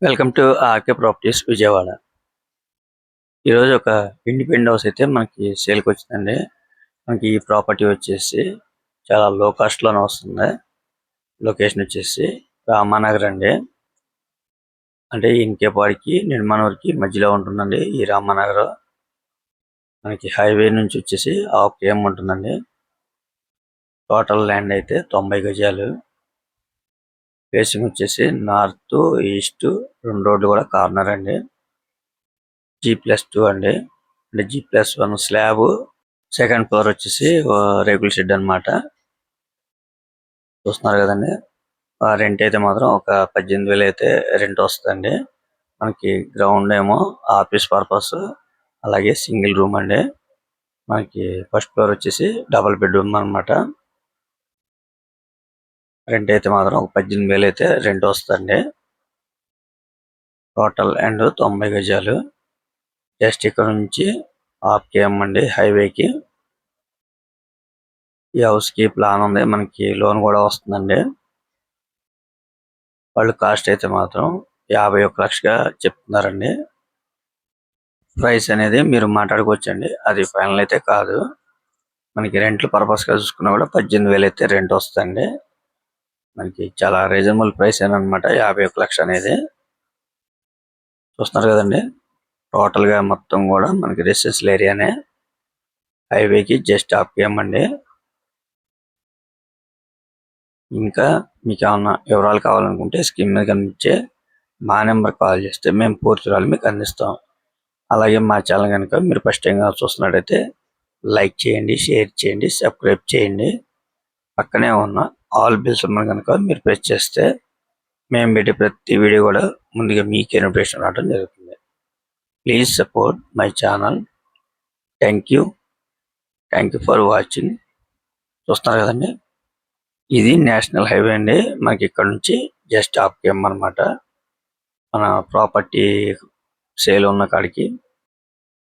Welcome to RK properties Vijayawada. ఈరోజు ఒక independent house అయితే మనకి సేల్కి వచ్చిందండి. మనకి ఈ ప్రాపర్టీ వచ్చేసి చాలా లో కాస్ట్లోనే వస్తుంది. లొకేషన్ వచ్చేసి రామానగర్ అండి. అంటే ఇంకేపాడికి నిర్మాణూరుకి మధ్యలో ఉంటుందండి ఈ రామానగర్. మనకి హైవే నుంచి వచ్చేసి 1/2 km ఉంటుందండి. టోటల్ ల్యాండ్ అయితే 90 గజాలు. ఫేసింగ్ వచ్చేసి నార్త్ ఈస్ట్ 2 రోడ్లు కూడా కార్నర్ అండి. G+2 అండి. అంటే G+1 స్లాబ్, సెకండ్ ఫ్లోర్ వచ్చేసి రేకుల షెడ్ అన్నమాట. చూస్తున్నారు కదండి. రెంట్ అయితే మాత్రం ఒక 18,000 అయితే రెంట్ వస్తుందండి. మనకి గ్రౌండ్ ఏమో ఆఫీస్ పర్పస్, అలాగే సింగిల్ రూమ్ అండి. మనకి ఫస్ట్ ఫ్లోర్ వచ్చేసి డబుల్ బెడ్రూమ్ అన్నమాట. రెంట్ అయితే మాత్రం ఒక 18,000 అయితే రెంట్ వస్తుందండి. టోటల్ అండ్ 90 గజాలు. జస్ట్ ఇక్కడ నుంచి 1/2 km అండి హైవేకి. ఈ హౌస్ కి ప్లాన్ ఉంది. మనకి లోన్ కూడా వస్తుందండి. వాళ్ళు కాస్ట్ అయితే మాత్రం 51 లక్షగా చెప్తున్నారండి. ప్రైస్ అనేది మీరు మాట్లాడుకోవచ్చండి. అది ఫైనల్ అయితే కాదు. మనకి రెంట్ల పర్పస్ గా చూసుకున్నా కూడా 18,000 అయితే రెంట్ వస్తుందండి. మనకి చాలా రీజనబుల్ ప్రైస్ అనమాట 51 లక్ష అనేది. చూస్తున్నారు కదండి. టోటల్ గా మొత్తం కూడా మనకి రెసిడెన్షియల్ ఏరియానే. హైవేకి జస్ట్ 1/2 km అండి. ఇంకా మీకు ఏమన్నా వివరాలు కావాలనుకుంటే స్క్రీన్ మీద కనిపించే మా నెంబర్ కాల్ చేస్తే మేము పూర్తి వివరాలు మీకు అందిస్తాం. అలాగే మా ఛానల్ కనుక మీరు ఫస్ట్ టైం చూస్తున్నట్టయితే లైక్ చేయండి, షేర్ చేయండి, సబ్స్క్రైబ్ చేయండి. పక్కనే ఉన్న ఆల్ బెల్స్ కనుక మీరు ప్రెస్ చేస్తే మేము పెట్టే ప్రతి వీడియో కూడా ముందుగా మీకు నోటిఫికేషన్ రావడం జరుగుతుంది. Please support my channel. Thank you for watching. చూస్తున్నారు కదండి. ఇది నేషనల్ హైవే అండి. మనకి ఇక్కడ నుంచి జస్ట్ 1/2 km అన్నమాట. మన ప్రాపర్టీ సేల్ ఉన్న కాడికి.